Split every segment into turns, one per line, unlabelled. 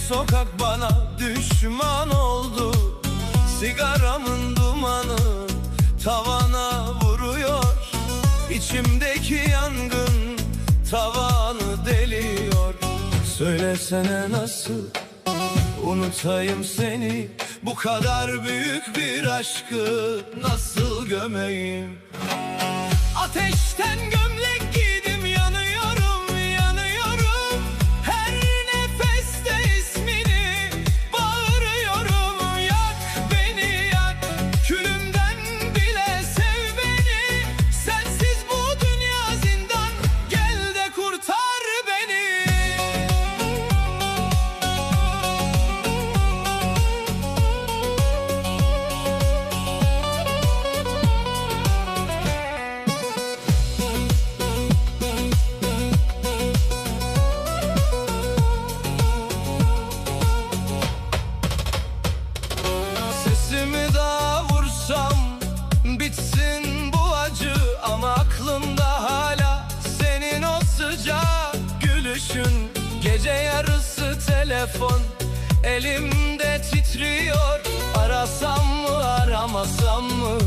sokak bana düşman oldu. Sigaramın dumanı tavana vuruyor. İçimdeki yangın tavanı deliyor. Söylesene nasıl unutayım seni, bu kadar büyük bir aşkı nasıl gömeyim? Ateşten gömlek giydim, yanıyorum, yanıyorum. Her nefeste ismini bağırıyorum. Yak beni yak, külümden bile sev beni. Sensiz bu dünya zindan, gel de kurtar beni. Sesimi daha vursam bitsin bu acı, ama aklımda hala senin o sıcak gülüşün. Gece yarısı telefon elimde titriyor. Arasam mı aramasam mı,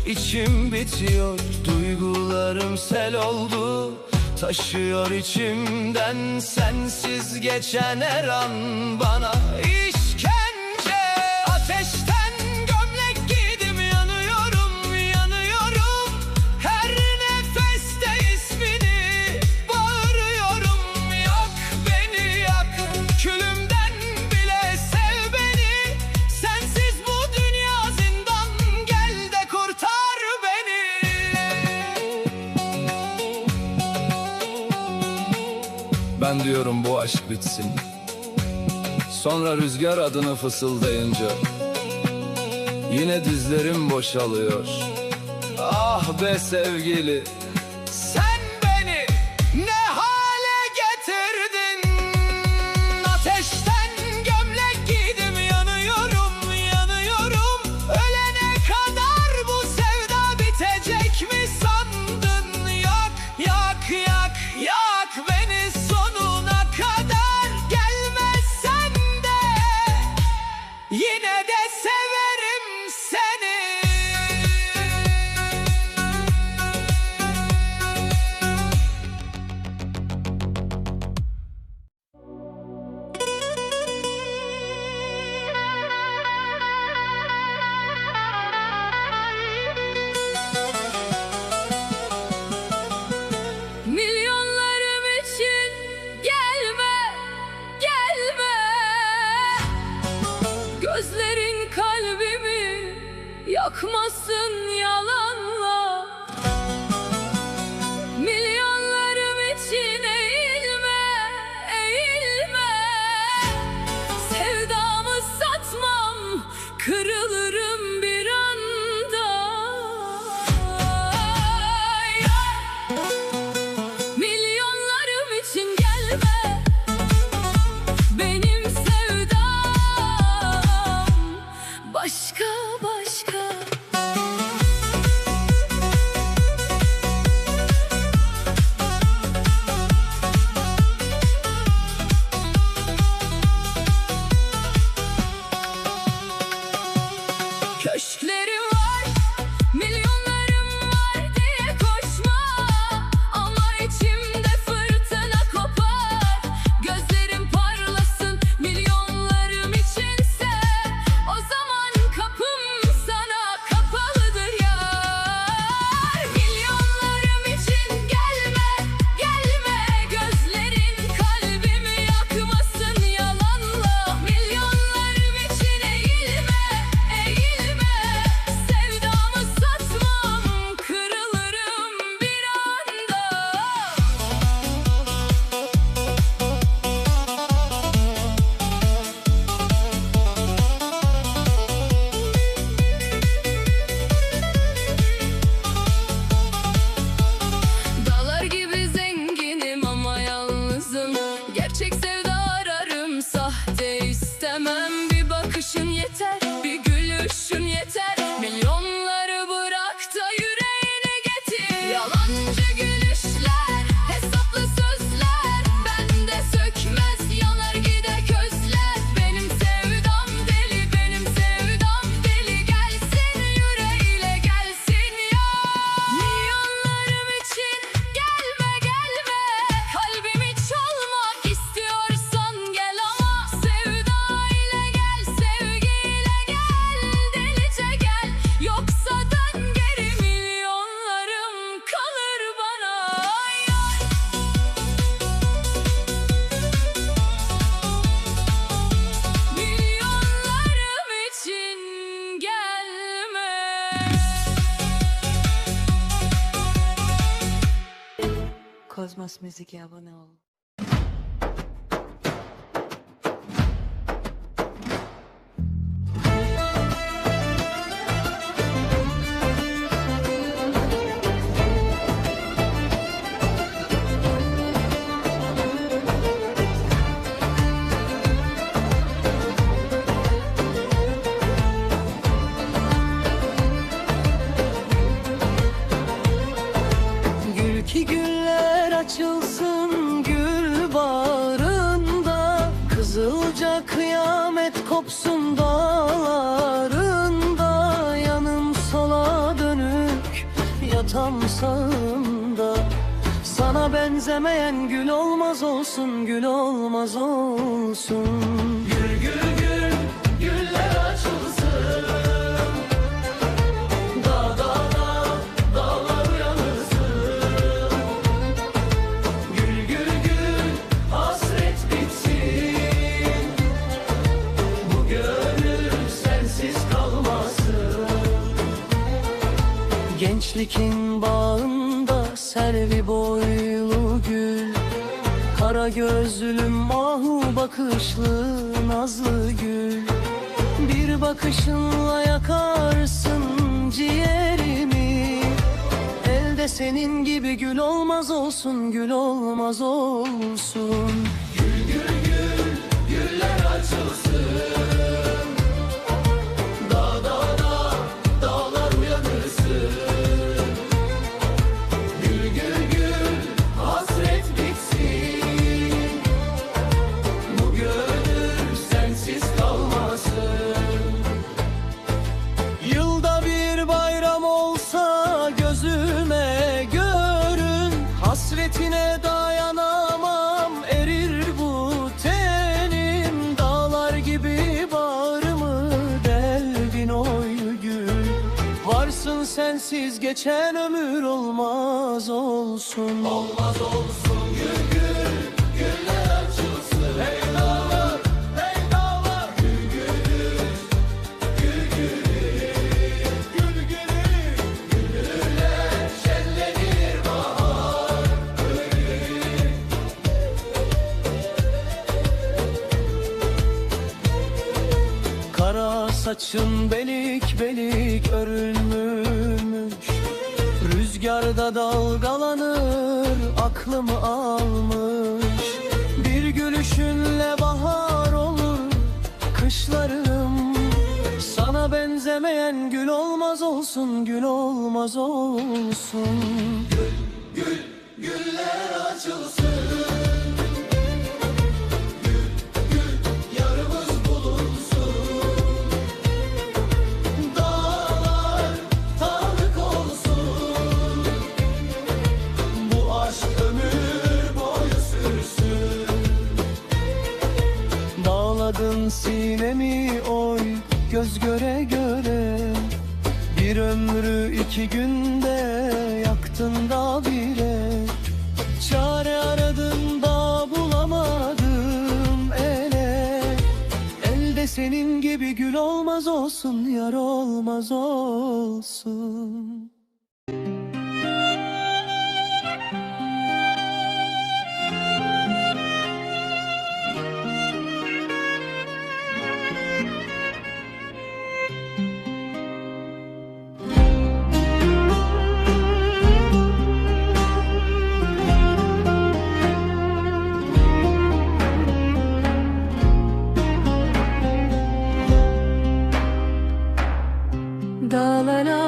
içim bitiyor. Duygularım sel oldu, taşıyor içimden. Sensiz geçen her an bana işkence. Ateşten gömlek giydim, yanıyorum, yanıyorum. Her nefeste ismini bağırıyorum. Yak beni yak, külümden bile sev beni. Sensiz bu dünya zindan, gel de kurtar beni. Ben diyorum bu aşk bitsin. Sonra rüzgar adını fısıldayınca yine dizlerim boşalıyor. Ah be sevgili, sen beni ne hale getirdin? Ateşten gömlek giydim, yanıyorum, yanıyorum. Ölene kadar bu sevda bitecek mi sandın? Yak yak yak yak beni sonuna kadar. Gelmezsen de yine de severim seni.
Milyonlarım için gelme, gelme. Gözlerin kalbimi yakmasın yalanla. Milyonlarım için eğilme, eğilme. Sevdamı satmam, kırılırım bir anda. Milyonlarım için gelme, benim sevdam başka başka. Köşklerim var, milyonlarım var diye koşma. Ama içimde fırtına kopar. Gözlerim parlasın milyonlarım içinse, o zaman kapım sana kapalıdır yar. Milyonlarım için gelme, gelme. Gözlerin kalbimi yakmasın yalanla. Milyonlarım için eğilme, eğilme.
Kozmos Müzik'e abone ol.
Gül ki güller açılsın gül bağrında, kızılca kıyamet kopsun dağlarında. Yanım sola dönük, yatam sağımda. Sana benzemeyen gül olmaz olsun, gül olmaz olsun. Gül gül gül, güller açılsın. Dağ dağ dağ, dağlar uyanırsın. Gül gül gül, hasret bitsin. Bu gönül sensiz kalmasın. Gençlikin bağında servi boylu gül, kara gözlüm mahu bakışlı nazlı gül. Bir bakışınla yakarsın ciğerimi. Elde senin gibi gül olmaz olsun, gül olmaz olsun. Gül gül gül, güller açılsın. Dağ dağ dağ, dağlar uyanırsın. Gül gül gül, hasret bitsin. Bu gönül sensiz kalmasın. Yılda bir bayram olsa gözüme görün. Hasretine dayanamam, erir bu tenim. Dağlar gibi bağrımı deldin oy gül. Varsın sensiz geçen ömür olmaz olsun. Olmaz olsun gül gül, güller açılsın. Hey dağlar, hey dağlar. Gül gül, gül gül, gül gül, güller şenlenir bahar. Kara saçın belik belik örülmüş. Rüzgarda dalgalanır, aklımı almış. Bir gülüşünle bahar olur kışlarım. Sana benzemeyen gül olmaz olsun, gül olmaz olsun. Gül gül, güller açılsın. Dağladın sinemi oy göz göre göre. Bir ömrü iki günde yaktın da bire. Çare aradım da bulamadım ele. Elde senin gibi gül olmaz olsun, yar olmaz olsun.
Dağlara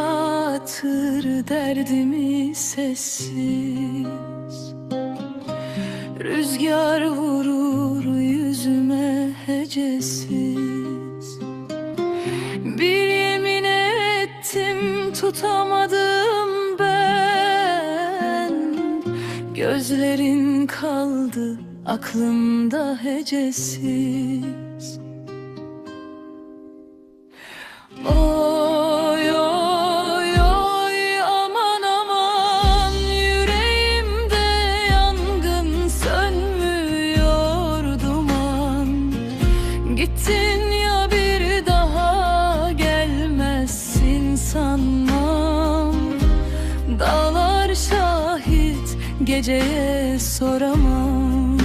atır derdimi sessiz. Rüzgar vurur yüzüme hecesiz. Bir yemin ettim tutamadım ben. Gözlerin kaldı aklımda hecesiz. Oy oy oy aman aman, yüreğimde yangın sönmüyor duman. Gittin ya bir daha gelmezsin sanmam. Dağlar şahit geceye soramam.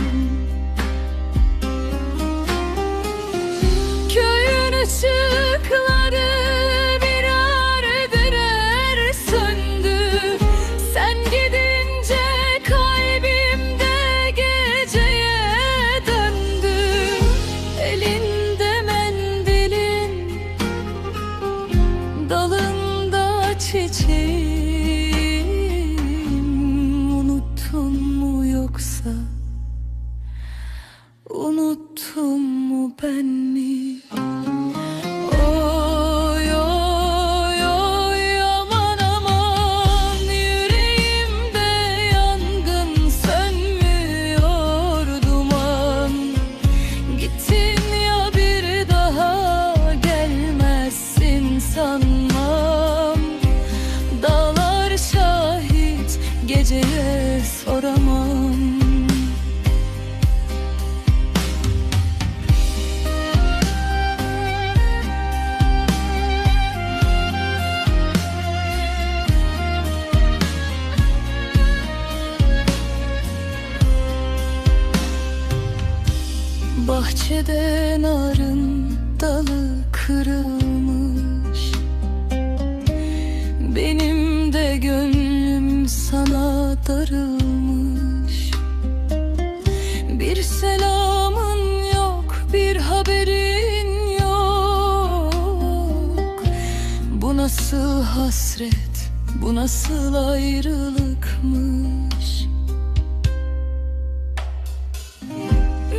Köyün ışıkları birer birer söndü. Sen gidince kalbimde geceye döndü. Elinde mendilin, dalında çiçeğim. Unuttun mu yoksa, unuttun mu ben mi? Oy oy oy aman aman, yüreğimde yangın sönmüyor duman. Gittin ya bir daha gelmezsin sanmam. Dağlar şahit, geceye soramam. Bahçede narın dalı kırılmış. Benim de gönlüm sana darılmış. Bir selamın yok, bir haberin yok. Bu nasıl hasret, bu nasıl ayrılıkmış.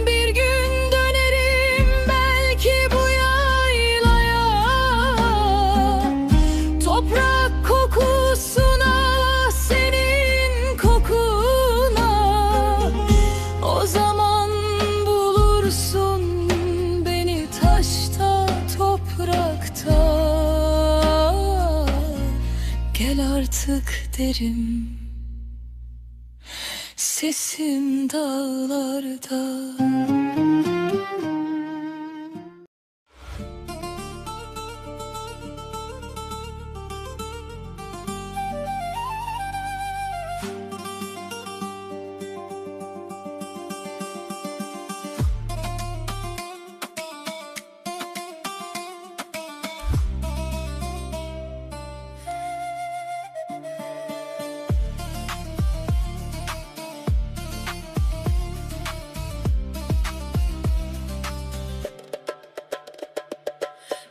Bir gün dönerim belki bu yaylaya, toprak kokusuna, senin kokuna. O zaman bulursun beni taşta, toprakta. Gel artık derim, sesim dağlarda.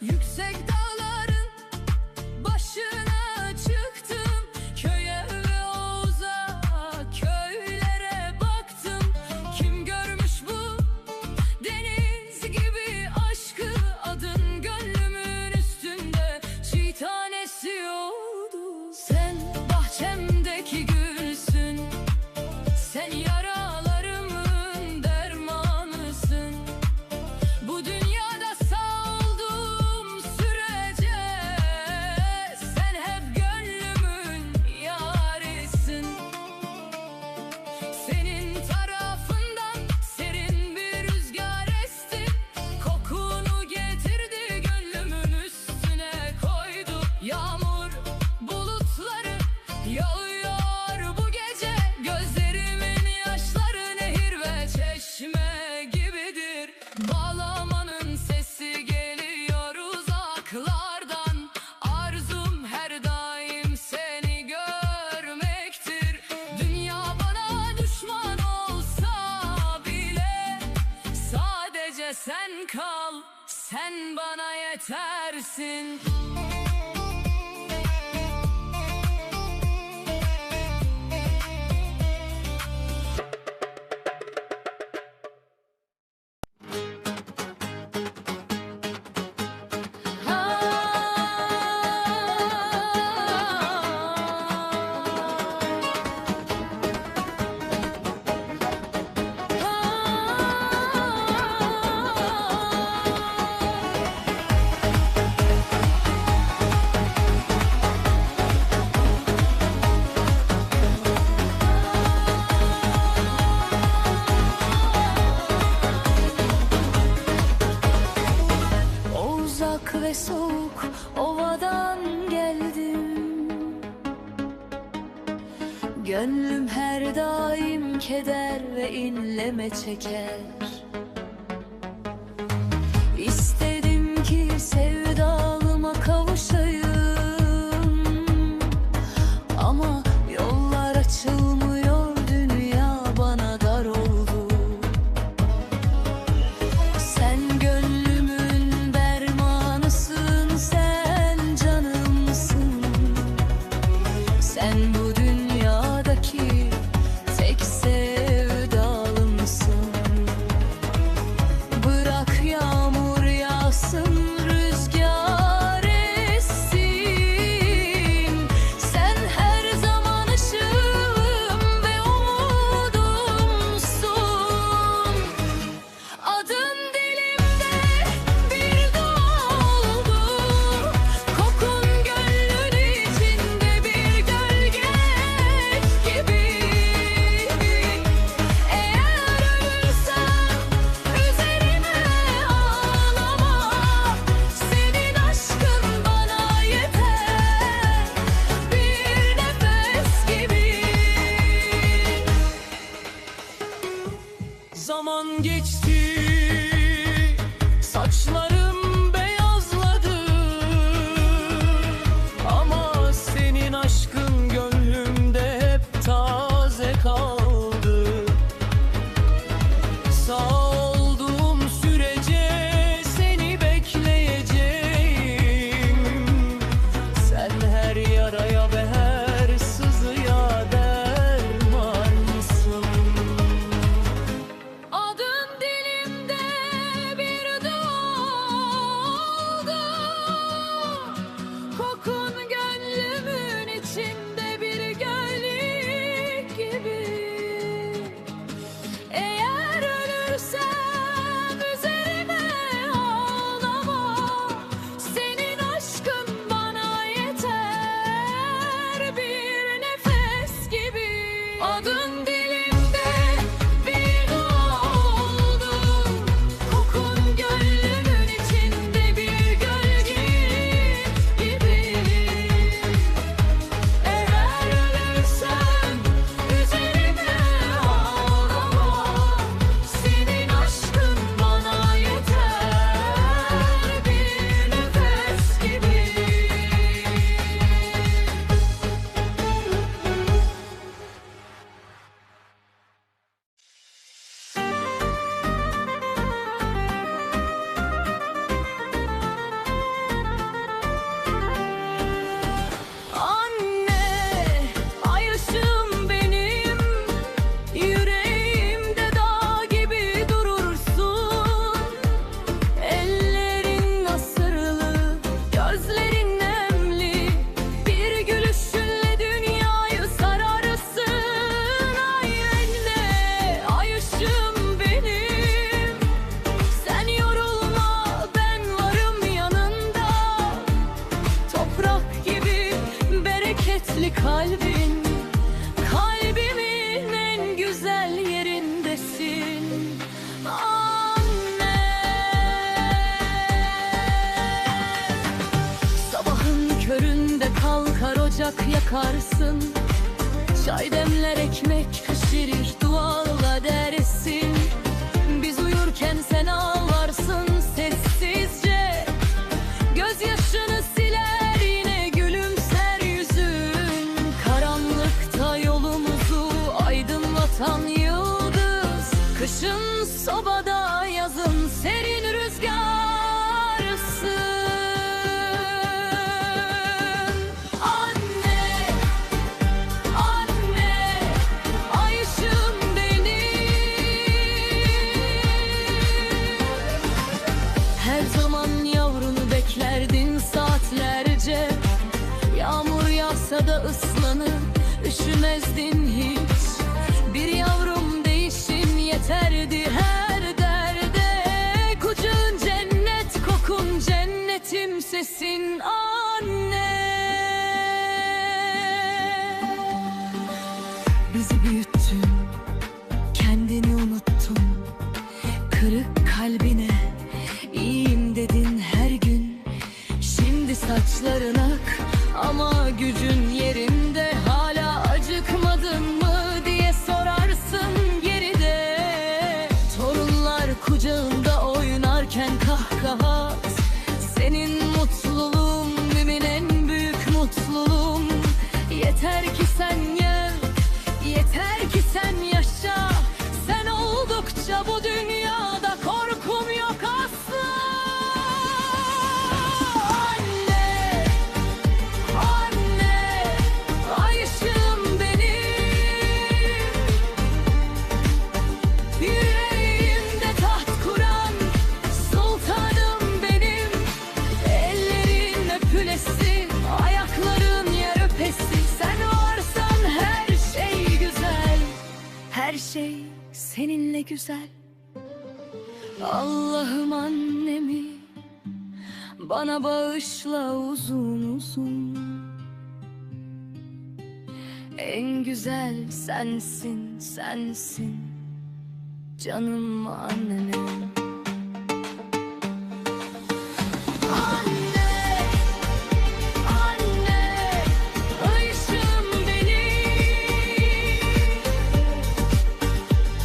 Yüksek dağların başına çıktım. Köye ve uzak köylere baktım. Kim görmüş bu deniz gibi aşkı? Adın gönlümün üstünde çiğ tanesi oldu. Sen bahçemdeki gülsün, sen yaralarımın dermanısın. Bu dünyada sağ olduğum sürece sen hep gönlümün yârisin. Senin tarafından serin bir rüzgar esti, kokunu getirdi gönlümün üstüne koydu. Yağmur bulutları yağıyor bu gece, gözlerimin yaşları nehir ve çeşme gibidir. Bağlamanın sesi geliyor uzaklardan, arzum her daim seni görmektir. Dünya bana düşman olsa bile sadece sen kal, sen bana yetersin.
Gönlüm her daim keder ve inleme çeker. İstedim ki sevdalıma kavuşayım, ama yollar açılmıyor, dünya bana dar oldu. Sen gönlümün dermanısın, sen canımsın. Sen bu dünyadaki tek sevdalımsın. Bırak yağmur yağsın, rüzgar essin. Sen her zaman ışığım ve umudumsun. Adın dilimde bir dua oldu. Kokun gönlün içinde bir gölge gibi. Eğer ölürsem üzerime ağlama. Senin aşkın bana yeter, bir nefes gibi.
Zaman geçti, saçlarım beyazladı, ama senin aşkın gönlümde hep taze kaldı. Sağ olduğum sürece seni bekleyeceğim. Sen her yaraya ve her sızıya dermansın.
Adın dilimde bir dua oldu. Kokun gönlümün içinde bir gölge gibi. Eğer ölürsem üzerime ağlama. Senin aşkın bana yeter, bir nefes gibi. Adın dilimde bir dua oldu. Kokun gönlümün içinde bir gölge gibi. Eğer ölürsem üzerime ağlama. Senin aşkın bana yeter, bir nefes gibi. Anne, ay ışığım benim, yüreğimde dağ gibi durursun. Ellerin nasırlı, gözlerin nemli, bir gülüşünle dünyayı sararsın. Ay anne, ay ışığım benim, sen yorulma, ben varım yanında. Toprak gibi bereketli kalbin, kalbimin en güzel yerindesin. Anne, sabahın köründe kalkar ocak yakarsın. Çay demler, ekmek pişirir, duayla dersin. Biz uyurken sen ağlarsın sessizce. Gözyaşını siler, yine gülümser yüzün. Karanlıkta yolumuzu aydınlatan yıldız. Kışın sobada, yazın serin rüzgarsın. Anne, anne, ay ışığım benim. Her zaman yavrunu beklerdin saatlerce. Yağmur yağsa da ıslanıp üşümezdin hiç. Bir yavrum değişin yeterdi her derde. Kucağın cennet, kokun cennetim, sesin anne.
Bizi büyüttün, kendini unuttun. Kırık kalbine iyiyim dedin her gün. Şimdi saçların ak ama gücün yerinde. Hala acıkmadın şey seninle güzel. Allah'ım annemi bana bağışla uzun uzun. En güzel sensin, sensin canım annem. Anne, anne, ışığım benim,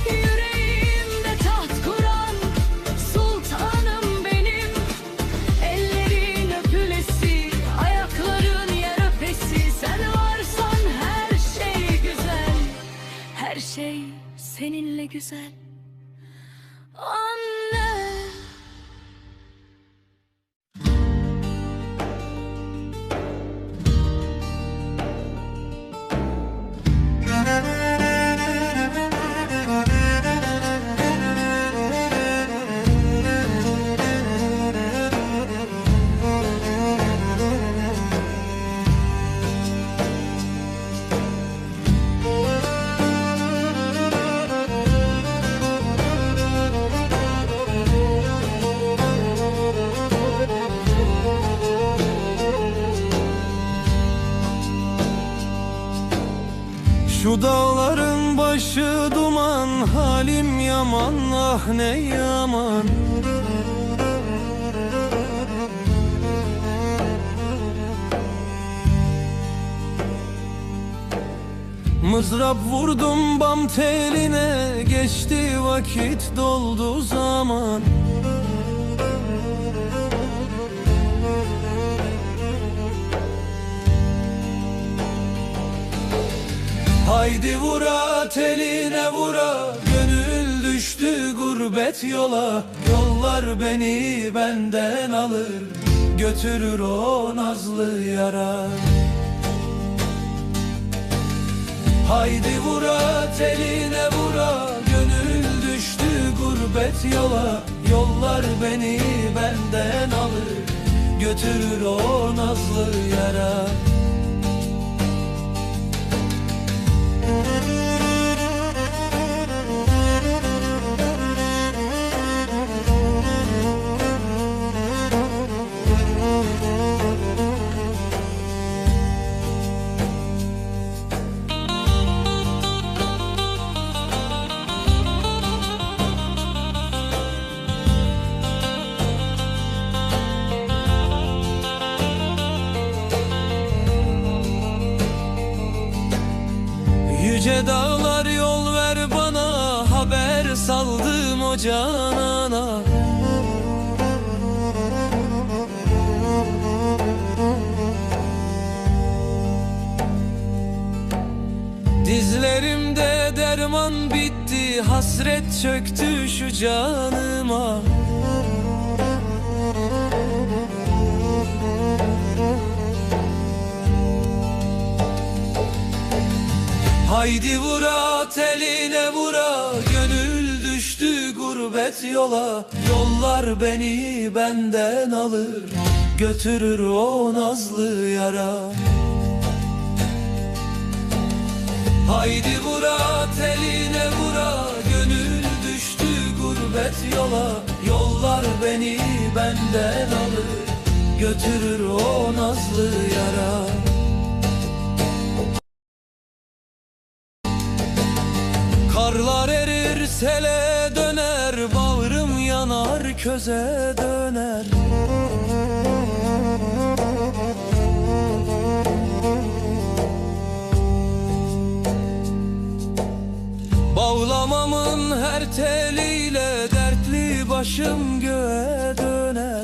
yüreğimde taht kuran sultanım benim. Ellerin öpülesi, ayakların yer öpesi, sen varsan her şey güzel, her şey seninle güzel. Anne.
Şu dağların başı duman, halim yaman, ah ne yaman. Mızrap vurdum bam teline, geçti vakit doldu zaman. Haydi vura teline vura, gönül düştü gurbet yola. Yollar beni benden alır, götürür o nazlı yara. Haydi vura teline vura, gönül düştü gurbet yola. Yollar beni benden alır, götürür o nazlı yara. Yüce dağlar yol ver bana, haber saldım o canana. Dizlerimde derman bitti, hasret çöktü şu canıma. Haydi vura teline vura, gönül düştü gurbet yola. Yollar beni benden alır, götürür o nazlı yara. Haydi vura teline vura, gönül düştü gurbet yola. Yollar beni benden alır, götürür o nazlı yara. Karlar erir sele döner, bağrım yanar köze döner. Bağlamamın her teliyle dertli başım göğe döner.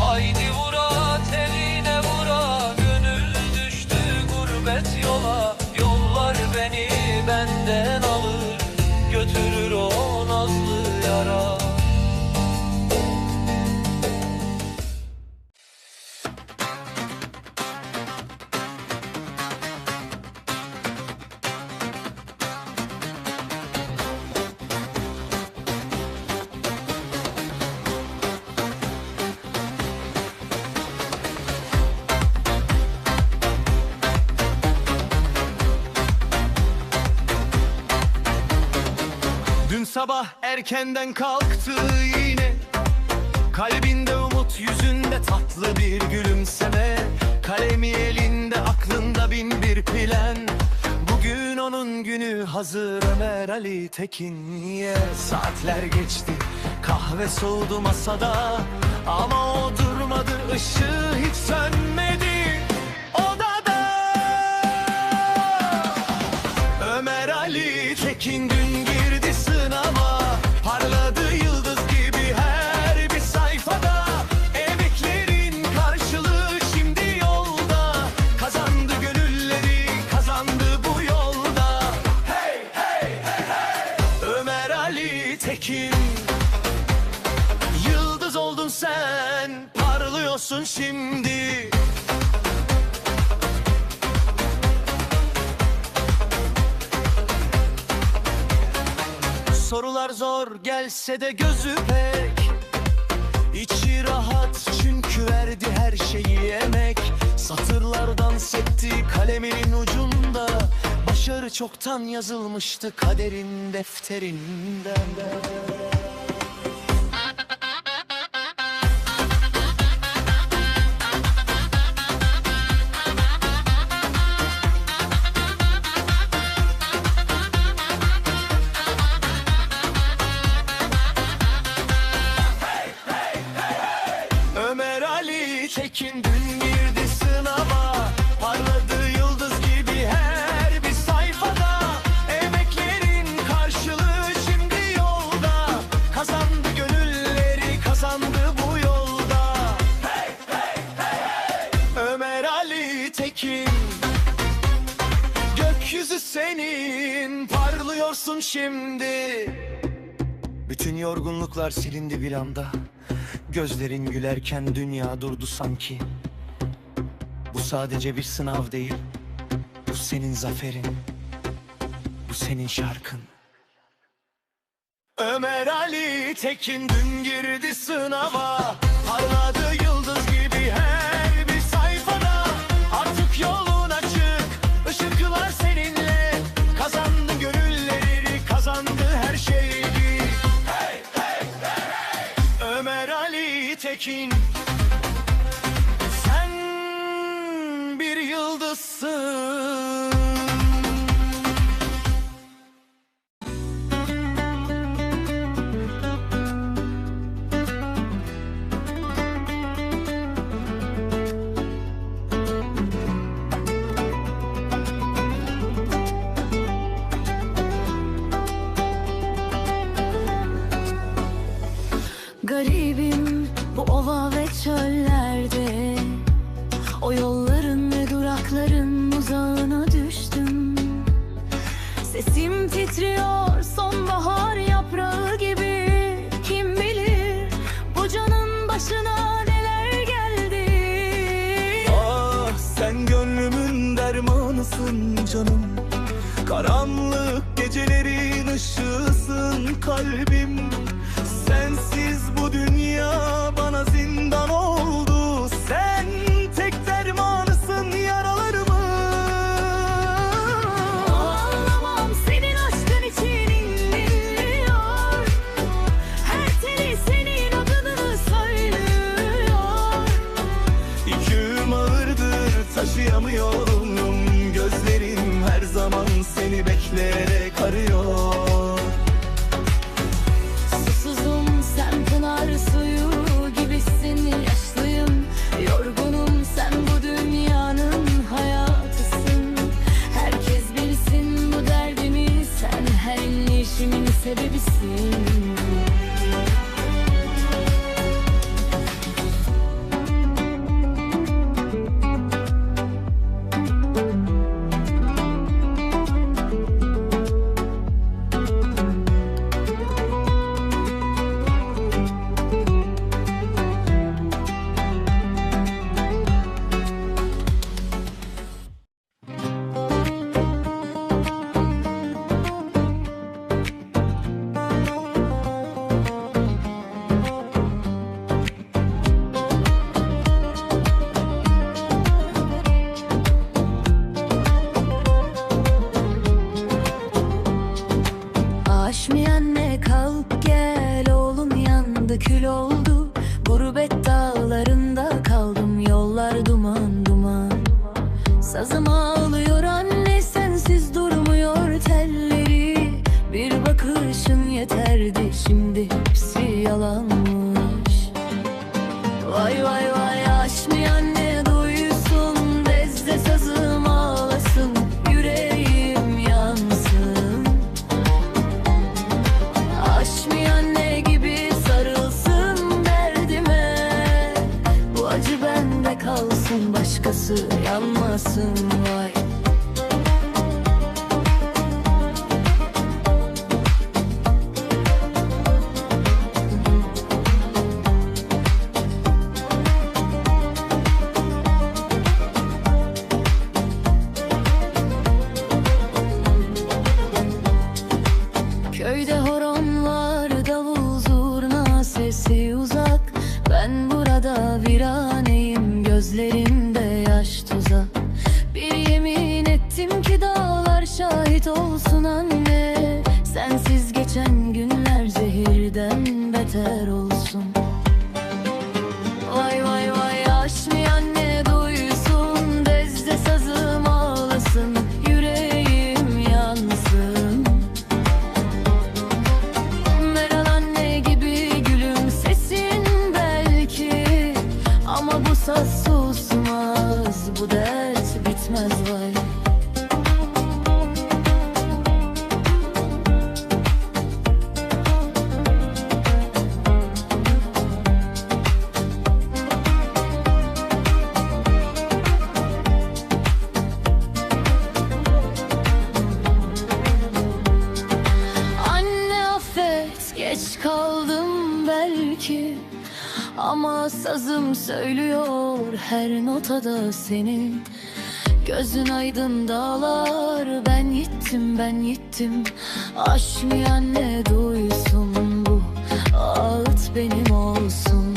Haydi vura teline vura, gönül düştü gurbet yola. Yollar beni benden alır, götürür o nazlı yara.
Dün sabah erkenden kalktı yine, kalbinde umut, yüzünde tatlı bir gülümseme. Kalemi elinde, aklında bin bir plan. Bugün onun günü, hazır Ömer Ali Tekin'ye. Saatler geçti, kahve soğudu masada, ama o durmadı, ışığı hiç sönmedi odada. Ömer Ali Tekin dün girdi sınava, parladı yıldız gibi her bir sayfada. Emeklerin karşılığı şimdi yolda, kazandı gönülleri, kazandı bu yolda. Hey hey hey hey, Ömer Ali Tekin, yıldız oldun sen, parlıyorsun şimdi. Sorular zor gelse de gözü pek, İçi rahat çünkü verdi her şeyi emek. Satırlar dans etti kaleminin ucunda, başarı çoktan yazılmıştı kaderin defterinden. Ömer Ali Tekin dün girdi sınava, parladı yıldız gibi her bir sayfada. Emeklerin karşılığı şimdi yolda, kazandı gönülleri, kazandı bu yolda. Hey hey hey hey, Ömer Ali Tekin, gökyüzü senin, parlıyorsun şimdi. Bütün yorgunluklar silindi bir anda, gözlerin gülerken dünya durdu sanki. Bu sadece bir sınav değil, bu senin zaferin, bu senin şarkın. Ömer Ali Tekin dün girdi sınava, parladı yıldız gibi her bir sayfada. Artık yolun açık, ışıklar seninle, kazandı gönülleri, kazandı her şeyi. Hey hey hey hey, Ömer Ali Tekin, sen bir yıldızsın.
Garibim bu ova ve çöllerde, o yolların ve durakların uzağına düştüm. Sesim titriyor sonbahar yaprağı gibi. Kim bilir bu canın başına neler geldi.
Ah, sen gönlümün dermanısın canım, karanlık gecelerin ışığısın kalbim. Sensiz bu dünya bana zindan oldu. Sen tek dermanısın yaralarımın.
Ağlamam senin aşkın için inliyor. Her teli senin adını söylüyor.
Yüküm ağırdır, taşıyamıyorum. Gözlerim her zaman seni bekleyerek arıyor.
Susuzum, sen pınar suyu gibisin, yaşlıyım, yorgunum, sen bu dünyanın hayatısın. Herkes bilsin bu derdimi, sen her inleşimin sebebisin.
Aşmı anne kalk gel, oğlum yandı kül oldu. Gurbet dağlarında kaldım, yollar duman duman. Sazım ağlıyor anne, sensiz durmuyor telleri. Bir bakışın yeterdi, şimdi hepsi yalanmış. Vay vay vay aşmı anne duysun, bezde sazım ağlasın, yüreğim yansın. Aşmı anne gibi sarılsın derdime, bu acı bende kalsın, başkası yanmasın vay. Köyde horonlar, davul zurna sesi uzak. Ben burada viraneyim, gözlerimde yaş tuzak. Bir yemin ettim ki dağlar şahit olsun anne, sensiz geçen günler zehirden beter olsun. Vay vay vay aşmı anne duysun, bezde sazım ağlasın, yüreğim yansın. Meral anne gibi gülümsesin belki, ama bu saz susmaz, bu dert bitmez vay. Anne affet, geç kaldım belki, ama sazım söylüyor her notada senin. Gözün aydın dağlar, ben gittim ben gittim. Aşmı anne duysun, bu ağıt benim olsun.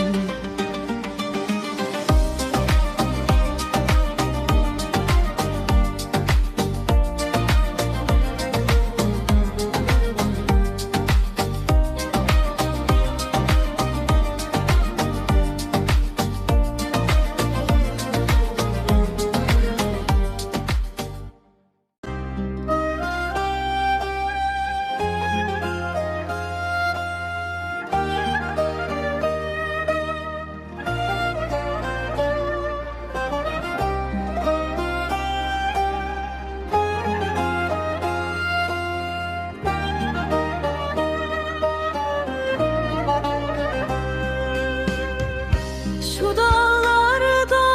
Şu dağlarda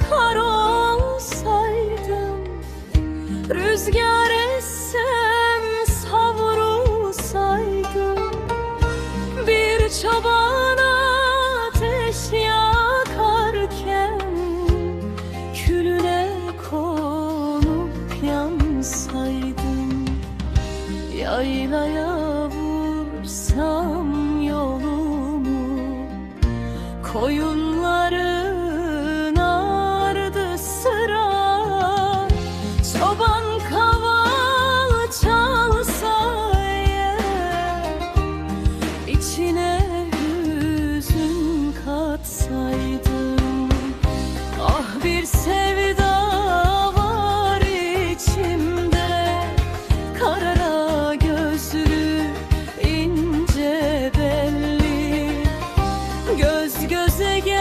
kar olsaydım, rüzgar essem savrulsaydım, bir çoban ateş yakarken külüne konup yansaydım, yaylaya vursam yolumu, koyunların ardı sıra, çoban kaval çalsa eğer, içine hüzün katsaydım. Ah bir sevda var içimde, karara gözlü ince belli, göz göze gel.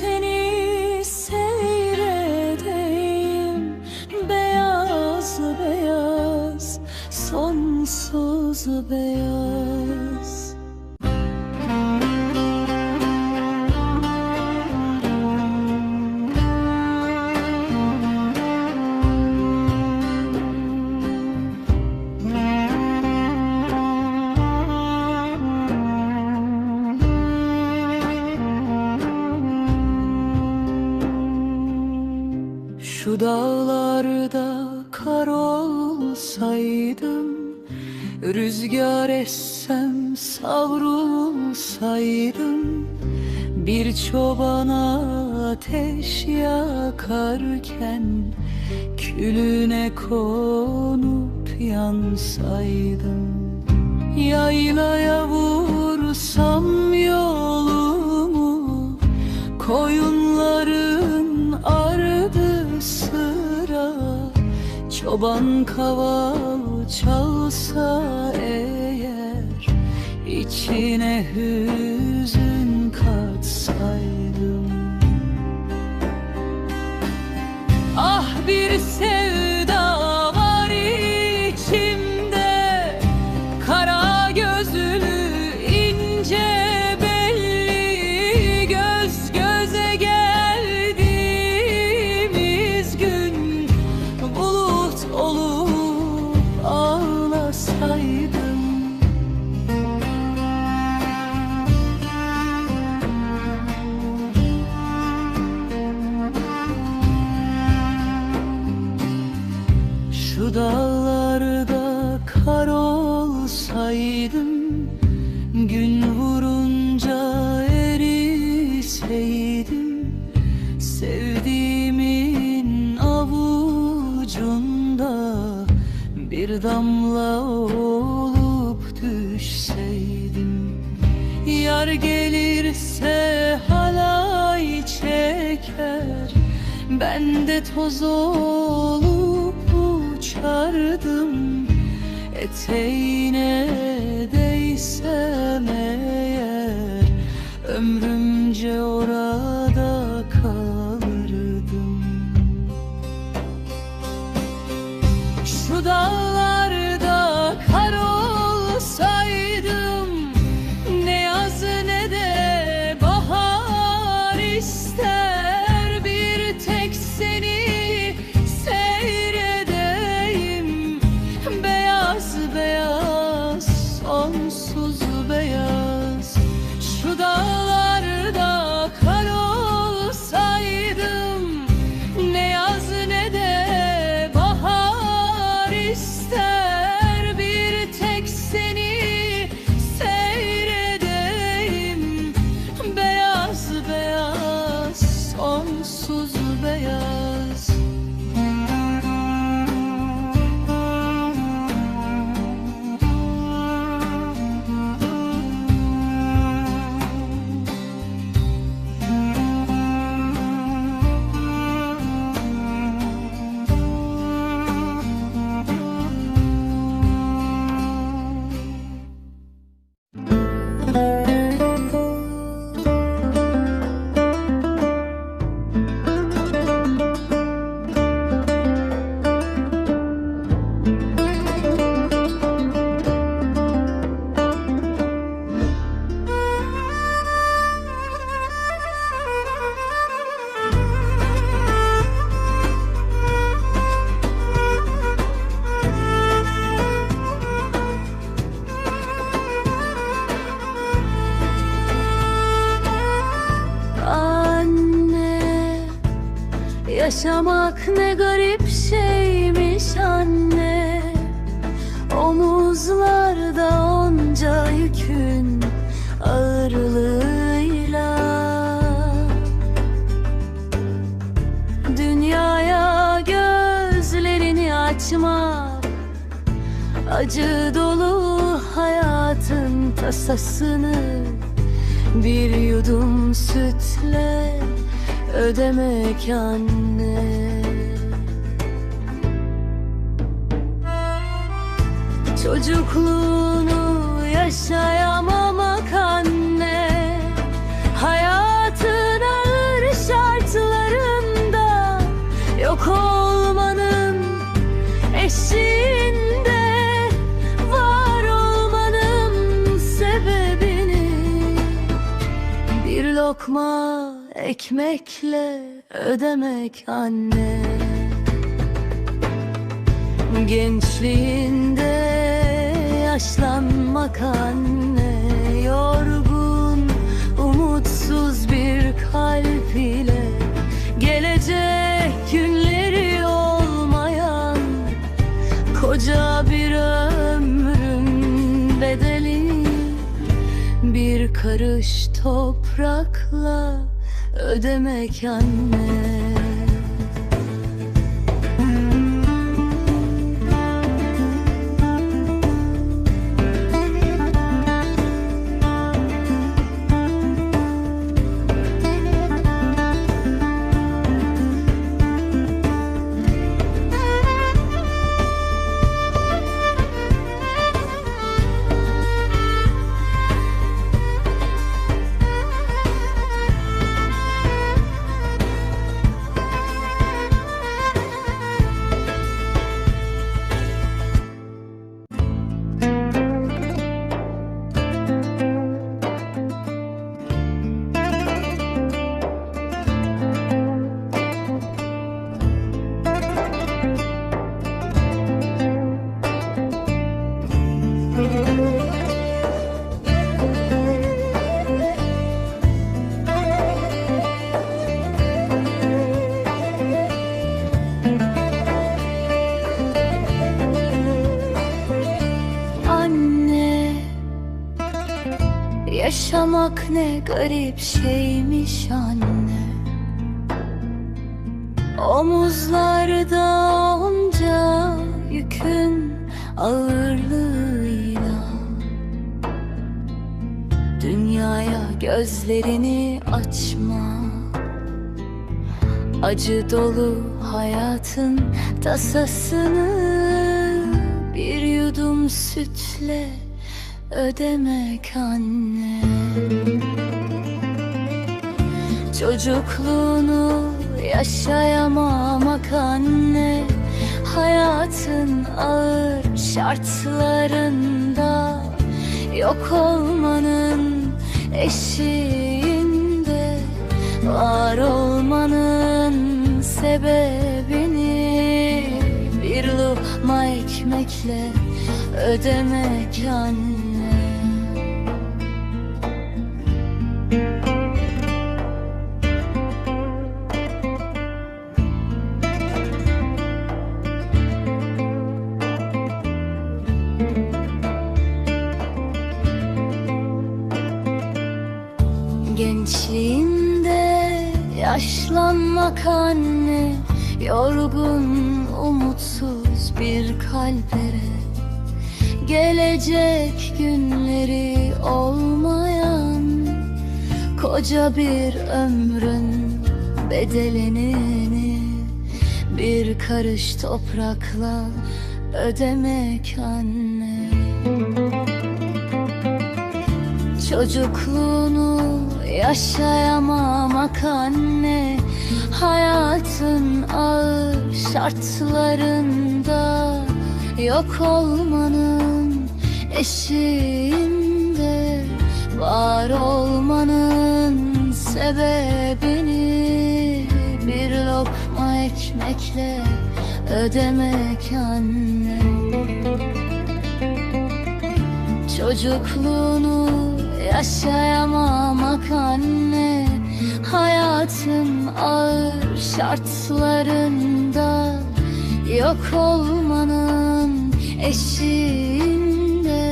seni seyredeyim. Beyaz beyaz, sonsuz beyaz. Şu dağlarda kar olsaydım, rüzgar essem savrulsaydım, bir çobana ateş yakarken külüne konup yansaydım. Yaylaya vursam yolumu, koyunların ardı sıra, çoban kaval çalsa eğer, içine hüzün katsaydım. Ah, bir sevda var içimde, kara gözlü ince belli, göz göze geldiğimiz gün bulut olup ağlasaydım. Şu dağlarda kar olsaydım, gün vurunca eriseydim, sevdiğimin avucunda bir damla olup düşseydim. Yar gelirse halay çeker, ben de toz olup uçardım. Eteğine değsem eğer, ömrümce orada kalırdım. Şu dağlarda kar olsaydım, ne yaz ne de bahar ister, bir tek seni seyredeyim. Beyaz beyaz, sonsuz beyaz. Şu dağlarda kar olsaydım, ne yaz ne de bahar ister, bir tek seni seyredeyim. Beyaz beyaz, sonsuz beyaz. Yaşamak ne garip şeymiş anne, omuzlarda onca yükün ağırlığıyla. Dünyaya gözlerini açmak, acı dolu hayatın tasasını bir yudum sütle ödemek anne. Çocukluğunu yaşayamamak anne, hayatın ağır lokma ekmekle ödemek anne. Gençliğinde yaşlanmak anne. Yorgun, umutsuz bir kalp ile gelecek günleri olmayan koca bir ömrün bedeli. Bir karış toprakla ödemek anne. Yaşamak ne garip şeymiş anne. Omuzlarda onca yükün ağırlığıyla dünyaya gözlerini açma. Acı dolu hayatın tasasını bir yudum sütle ödemek anne. Çocukluğunu yaşayamamak anne. Hayatın ağır şartlarında yok olmanın eşiğinde var olmanın sebebini bir lokma ekmekle ödemek anne. Gençliğinde yaşlanmak anne. Yorgun, umutsuz bir kalplere gelecek günleri olmayan koca bir ömrün bedelini bir karış toprakla ödemek anne. Çocukluğunu yaşayamamak anne. Hayatın ağır şartlarında yok olmanın eşiğinde var olmanın sebebini bir lokma ekmekle ödemek anne. Çocukluğunu yaşayamamak anne. Hayatın ağır şartlarında yok olmanın eşiğinde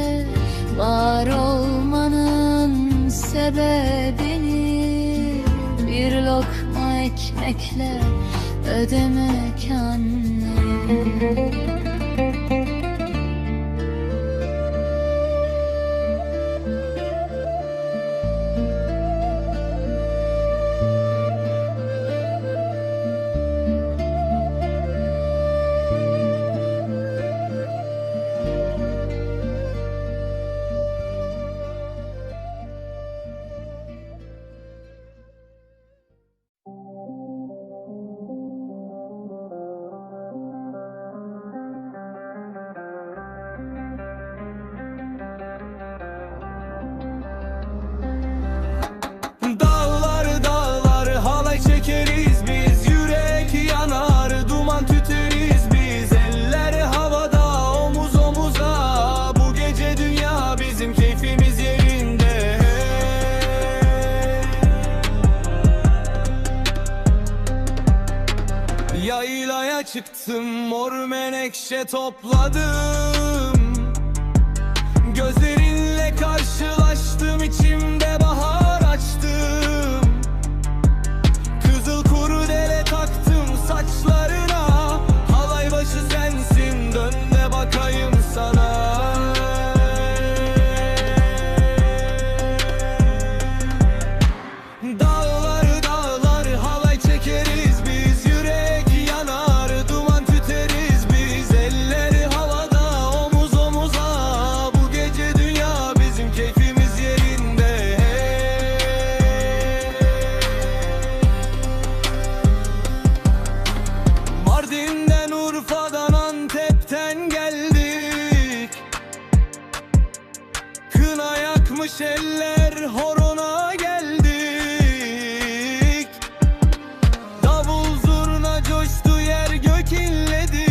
var olmanın sebebini bir lokma ekmekle ödemek anne.
Yaylaya çıktım, mor menekşe topladım. Gözlerinle karşılaştım, içimde bahar açtım. Kızıl kurdele taktım saçlarına, halay başı sensin, dön de bakayım sana. Dağlar dağlar halay çekeriz biz, yürek yanar, duman tüteriz biz. Elleri havada, omuz omuza, bu gece dünya bizim keyfimiz yerinde. Mardin'den, Urfa'dan, Antep'ten geldik. Kına yakmış eller, horona geldik. Davul zurna coştu, yer gök inledi.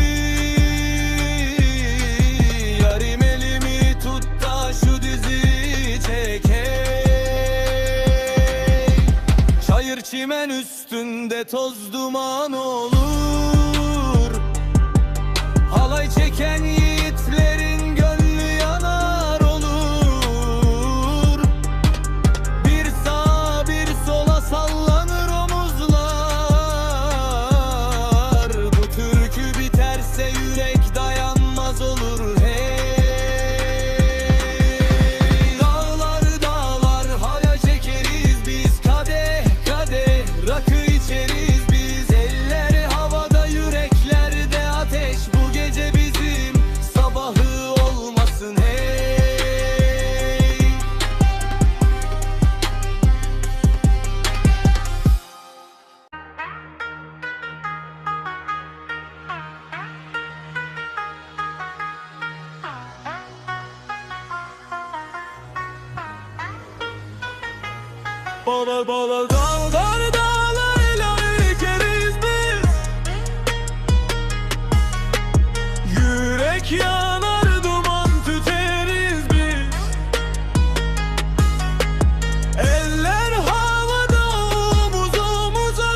Yarim elimi tut da şu dizi çek hey. Çayır çimen üstünde toz duman olur. Halay çeken yiğitlerin gönlü yanar olur. Bir sağa bir sola sallanır omuzlar. Bu türkü biterse yürek dayanmaz olur hey. Dağlar dağlar halay çekeriz biz, kadeh kadeh rakı içeriz biz. Eller havada, yüreklerde ateş, bu gece bizim sabahı olmasın hey. Bağlar bağlar dağlar dağlar helal ekeriz biz. Yürek yanar, duman tüteriz biz. Eller havada, omuz omuza,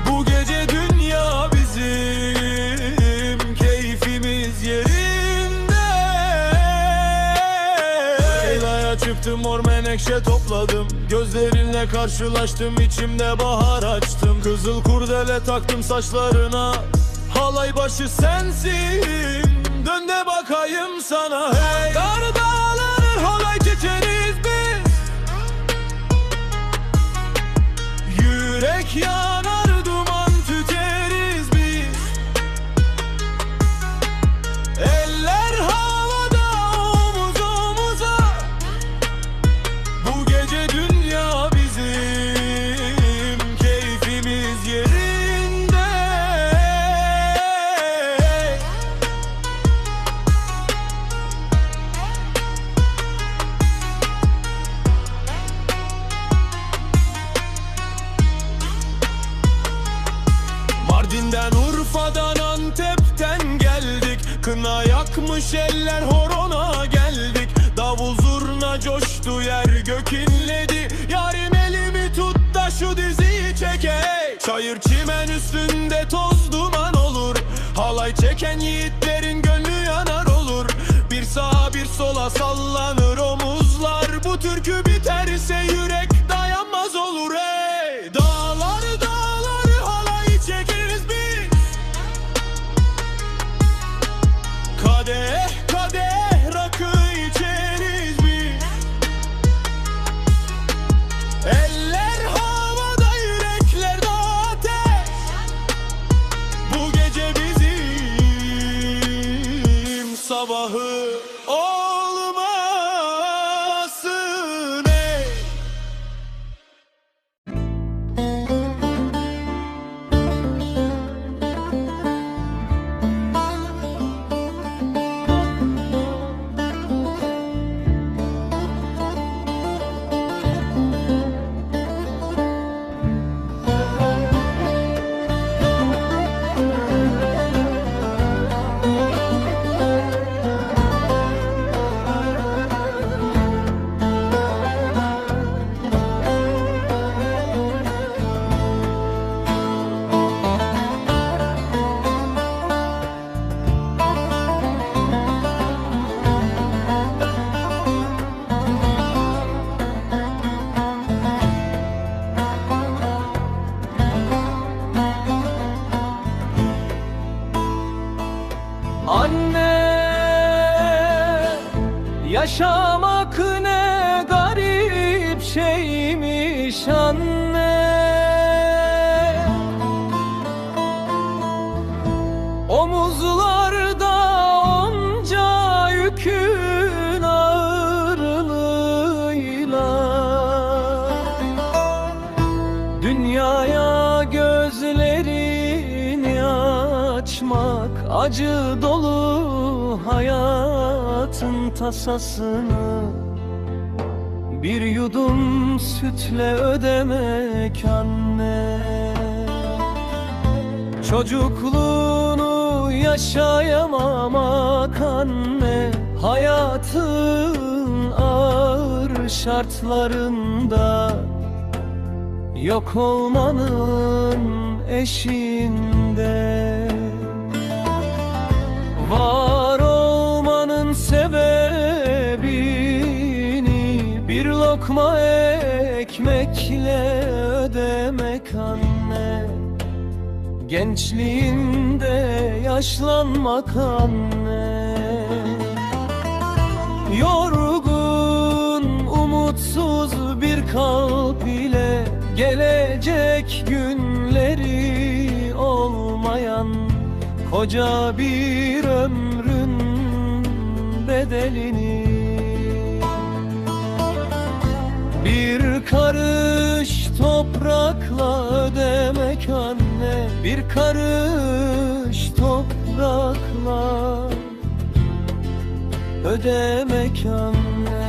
bu gece dünya bizim keyfimiz yerinde. Yaylaya çıktım, mor menekşe topladım. Gözlerinle karşılaştım, içimde bahar açtım. Kızıl kurdele taktım saçlarına, halay başı sensin, dön de bakayım sana hey. Dar dağları halay çekeriz biz. Yürek yanar, duman tüteriz biz. Eller havada, omuz omuza, bu gece dünya bizim keyfimiz yerinde. Mardin'den, Urfa'dan, Antep'ten geldik. Kına yakmış eller, horona geldik. Davul zurna coştu, yer gök inledi. Yarim elimi tut da şu diziyi çek hey. Çayır çimen üstünde toz duman olur. Halay çeken yiğitlerin gönlü yanar olur. Bir sağa bir sola sallanır omuzlar. Bu türkü biterse yürek dayanmaz olur hey. Dağlar dağlar halay çekeriz biz. Kadeh kadeh rakı içeriz biz. Eller havada, yüreklerde ateş, bu gece bizim sabahı olmasın gözlerini açmak, acı dolu hayatın tasasını bir yudum sütle ödemek anne. Çocukluğunu yaşayamamak anne, hayatın ağır şartlarında yok olmanın eşiğinde. Var olmanın sebebini bir lokma ekmekle ödemek anne. Gençliğinde yaşlanmak anne. Yorgun, umutsuz bir kalp ile gelecek günleri olmayan koca bir ömrün bedelini bir karış toprakla ödemek anne. Bir karış toprakla ödemek anne.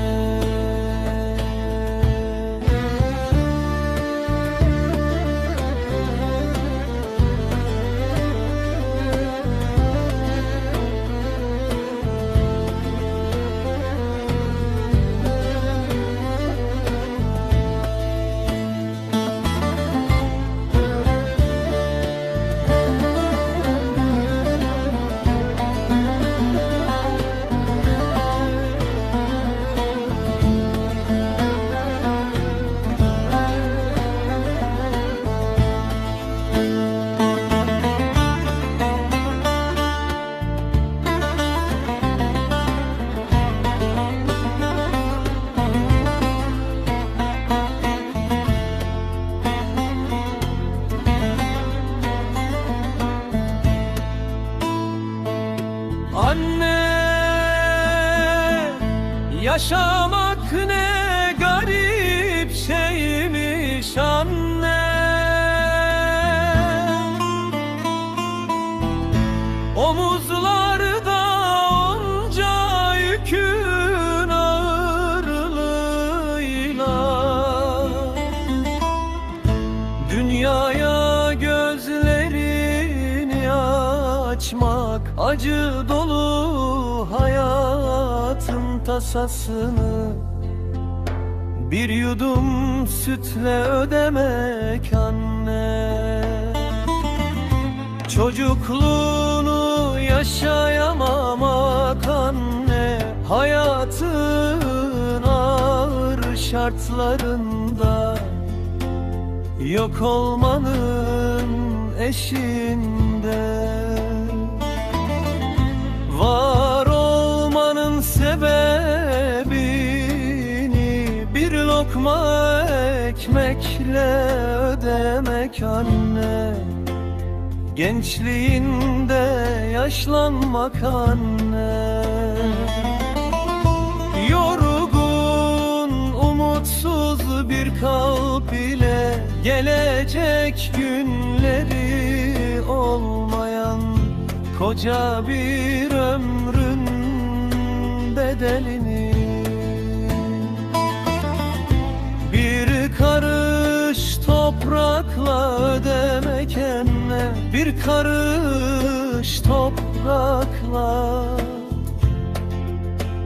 Anne, yaşamak ne garip şeymiş anne. Omuzlarda onca yükün ağırlığıyla dünyaya gözlerini açmak, acı dolu hayatın tasasını bir yudum sütle ödemek anne. Çocukluğunu yaşayamamak anne, hayatın ağır şartlarında yok olmanın eşiğinde. Var olmanın sebebini bir lokma ekmekle ödemek anne. Gençliğinde yaşlanmak anne. Yorgun, umutsuz bir kalp ile gelecek günleri olmayan koca bir ömrün bedelini bir karış toprakla ödemek anne. Bir karış toprakla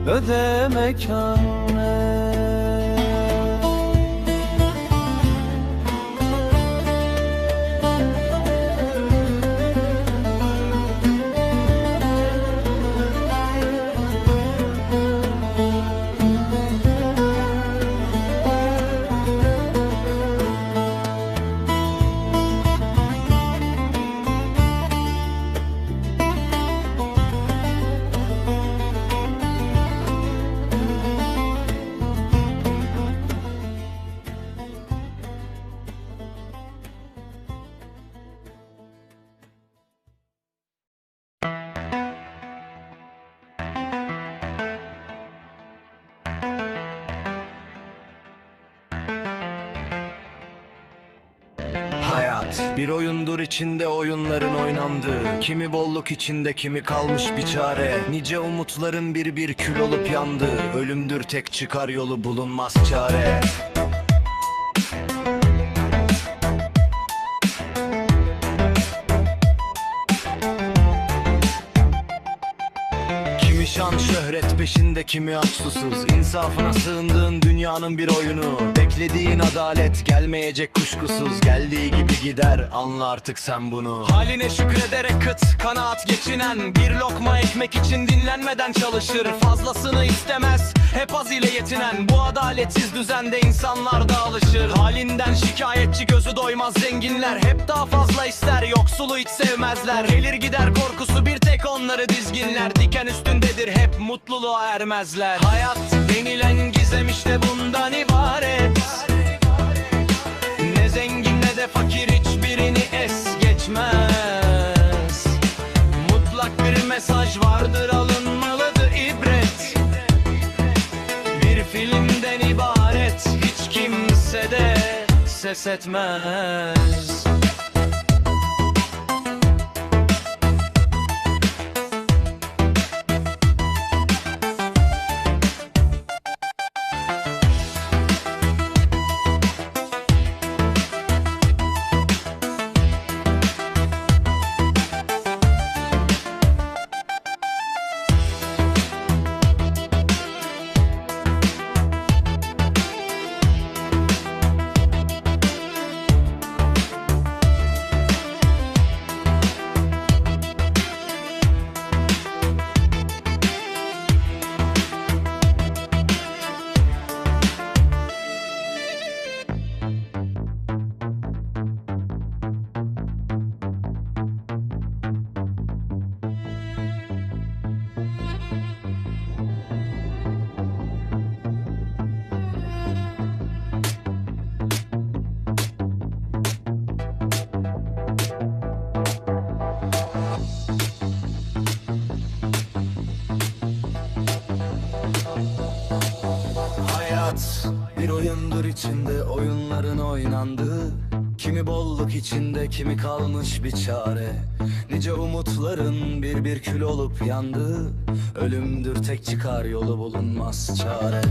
ödemek anne. Hayat bir oyundur, içinde oyunların oynandığı. Kimi bolluk içinde, kimi kalmış bir çare. Nice umutların bir bir kül olup yandı. Ölümdür tek çıkar yolu, bulunmaz çare. Kimi şan şöhret peşinde, kimi aç susuz. İnsafına sığındığın dünyanın bir oyunu. Beklediğin adalet gelmeyecek kuşkusuz. Geldiği gibi gider, anla artık sen bunu. Haline şükrederek kıt kanaat geçinen, bir lokma ekmek için dinlenmeden çalışır. Fazlasını istemez, hep az ile yetinen. Bu adaletsiz düzende insanlar da alışır. Halinden şikayetçi, gözü doymaz zenginler. Hep daha fazla ister, yoksulu hiç sevmezler. Gelir gider korkusu, bir tek onları dizginler. Diken üstündedir, hep mutluluğa ermezler. Hayat denilen gizem işte bundan ibaret. Ne zengin ne de fakir hiçbirini es geçmez. Mutlak bir mesaj vardır, alınmalıdır ibret. Bir filmden ibaret, hiç kimse de ses etmez. Hayat bir oyundur, içinde oyunların oynandığı. Kimi bolluk içinde, kimi kalmış bir çare. Nice umutların bir bir kül olup yandığı. Ölümdür tek çıkar yolu, bulunmaz çare.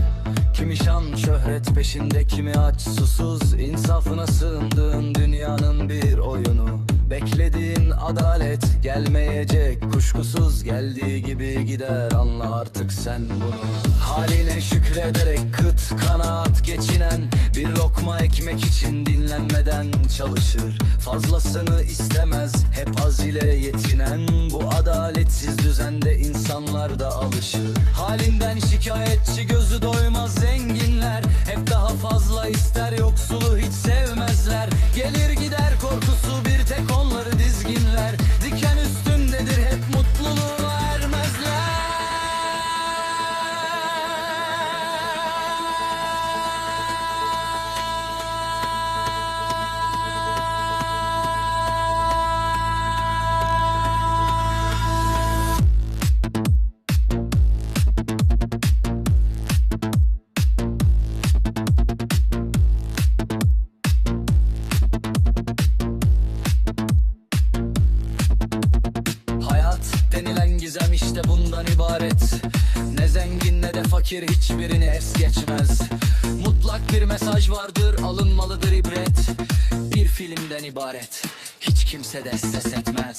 Kimi şan şöhret peşinde, kimi aç susuz. İnsafına sığındığın dünyanın bir oyunu. Beklediğin adalet gelmeyecek kuşkusuz. Geldiği gibi gider, anla artık sen bunu. Haline şükrederek kıt kanaat geçinen, bir lokma ekmek için dinlenmeden çalışır. Fazlasını istemez, hep az ile yetinen. Bu adaletsiz düzende insanlar da alışır. Halinden şikayetçi, gözü doymaz zenginler. Hep daha fazla ister, yoksulu hiç sevmezler. Gelir gider korkusu, bir tek onları dizginler. Diken üstündedir, hep mutluluğa ermezler. Denilen gizem işte bundan ibaret. Ne zengin ne de fakir hiçbirini es geçmez. Mutlak bir mesaj vardır, alınmalıdır ibret. Bir filmden ibaret, hiç kimse de ses etmez.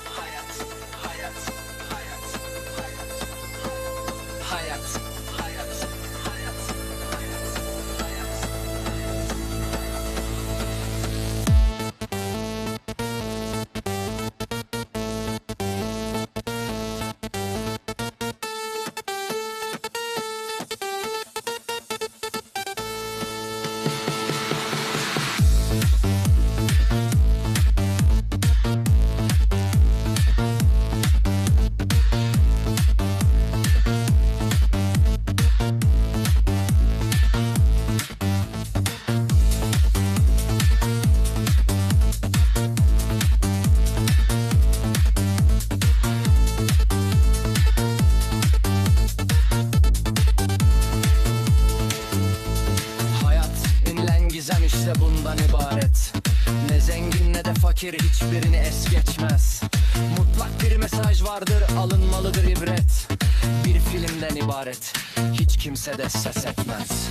Hayat
gerekir, hiçbirini es geçmez. Mutlak bir mesaj vardır, alınmalıdır ibret. Bir filmden ibaret, hiç kimse de ses etmez.